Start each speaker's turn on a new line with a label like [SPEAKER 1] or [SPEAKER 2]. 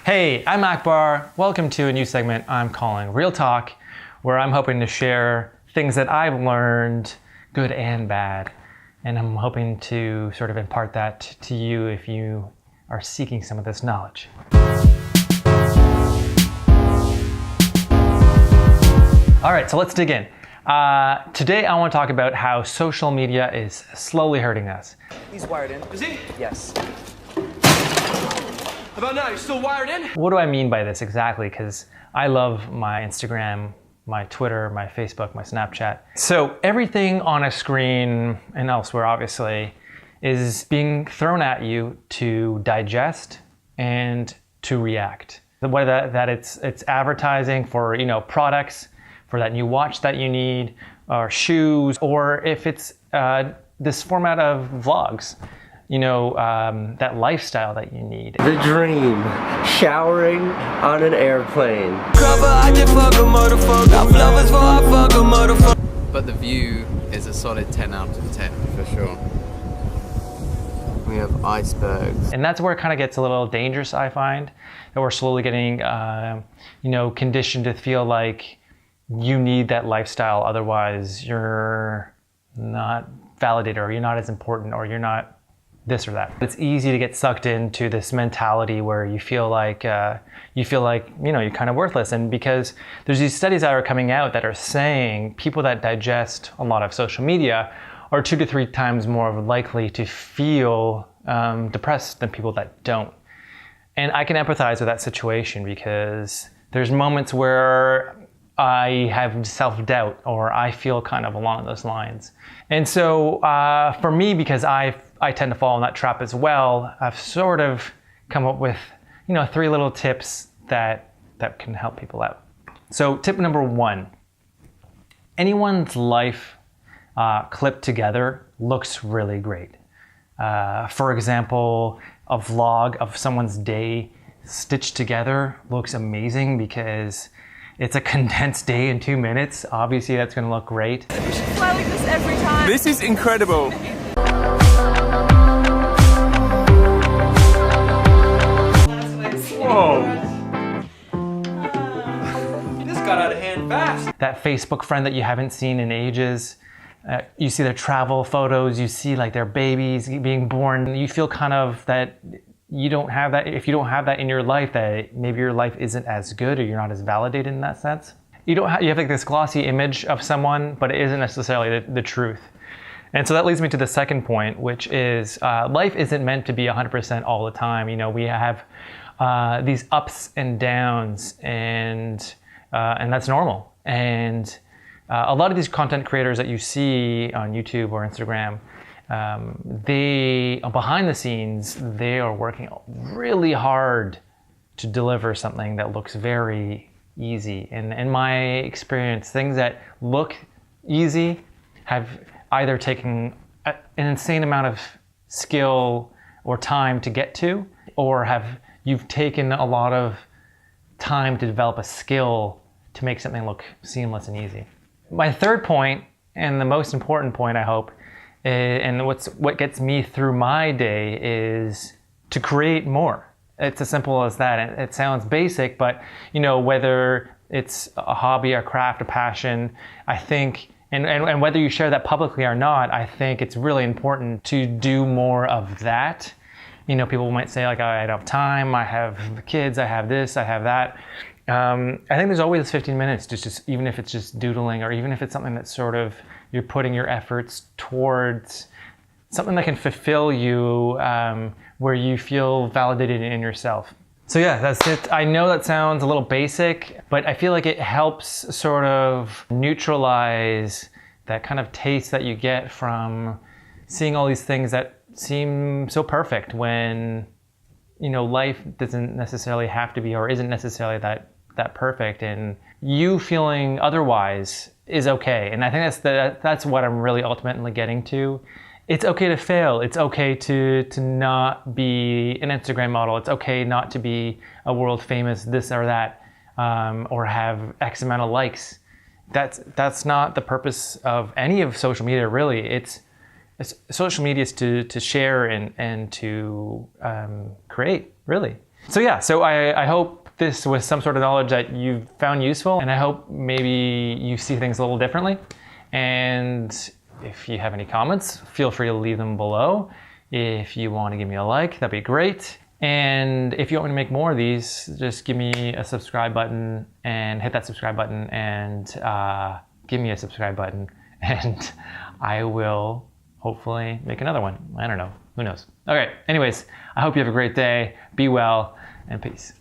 [SPEAKER 1] Hey, I'm Akbar. Welcome to a new segment I'm calling Real Talk, where I'm hoping to share things that I've learned, good and bad. And I'm hoping to sort of impart that to you if you are seeking some of this knowledge. All right, so let's dig in. Today I want to talk about how social media is slowly hurting us.
[SPEAKER 2] He's wired in.
[SPEAKER 3] Is he?
[SPEAKER 2] Yes.
[SPEAKER 3] How about now? You're still wired in?
[SPEAKER 1] What do I mean by this exactly? Because I love my Instagram, my Twitter, my Facebook, my Snapchat. So everything on a screen and elsewhere, obviously, is being thrown at you to digest and to react. Whether that it's advertising for products, for that new watch that you need, or shoes, or if it's this format of vlogs. That lifestyle that you need.
[SPEAKER 2] The dream. Showering on an airplane.
[SPEAKER 4] But the view is a solid 10 out of 10 for sure. We have icebergs.
[SPEAKER 1] And that's where it kind of gets a little dangerous, I find, that we're slowly getting conditioned to feel like you need that lifestyle, otherwise you're not validated, or you're not as important, or you're not this or that. It's easy to get sucked into this mentality where you feel like you're kind of worthless. And because there's these studies that are coming out that are saying people that digest a lot of social media are 2 to 3 times more likely to feel depressed than people that don't. And I can empathize with that situation because there's moments where I have self-doubt, or I feel kind of along those lines. And so for me, because I tend to fall in that trap as well, I've sort of come up with 3 little tips that can help people out. So tip number 1, anyone's life clipped together looks really great. For example, a vlog of someone's day stitched together looks amazing because it's a condensed day in 2 minutes. Obviously, that's going to look great.
[SPEAKER 5] We should fly like this every time.
[SPEAKER 3] This is incredible. Whoa. This got out of hand fast.
[SPEAKER 1] That Facebook friend that you haven't seen in ages, you see their travel photos, you see like their babies being born. You feel kind of that you don't have that. If you don't have that in your life, that maybe your life isn't as good, or you're not as validated in that sense. You have like this glossy image of someone, but it isn't necessarily the truth. And so that leads me to the second point, which is life isn't meant to be 100% all the time. We have these ups and downs, and that's normal. And a lot of these content creators that you see on YouTube or Instagram, they behind the scenes, they are working really hard to deliver something that looks very easy. And in my experience, things that look easy have either taken an insane amount of skill or time to get to, or you've taken a lot of time to develop a skill to make something look seamless and easy. My third point, and the most important point, I hope, and what gets me through my day, is to create more. It's as simple as that. It sounds basic, but whether it's a hobby, a craft, a passion, I think, and whether you share that publicly or not, I think it's really important to do more of that. People might say like, I don't have time, I have kids, I have this, I have that. I think there's always 15 minutes, just even if it's just doodling, or even if it's something that's sort of you're putting your efforts towards something that can fulfill you, where you feel validated in yourself. So yeah, that's it. I know that sounds a little basic, but I feel like it helps sort of neutralize that kind of taste that you get from seeing all these things that seem so perfect when life doesn't necessarily have to be, or isn't necessarily that perfect, and you feeling otherwise is okay. And I think that's what I'm really ultimately getting to. It's okay to fail. It's okay to not be an Instagram model. It's okay not to be a world famous this or that, or have X amount of likes. That's not the purpose of any of social media, really. It's social media is to share and to create, really. So yeah, so I hope this was some sort of knowledge that you found useful, and I hope maybe you see things a little differently. And if you have any comments, feel free to leave them below. If you want to give me a like, that'd be great. And if you want me to make more of these, just give me a subscribe button and hit that subscribe button and give me a subscribe button, and I will hopefully make another one. I don't know, who knows? Okay, anyways, I hope you have a great day, be well, and peace.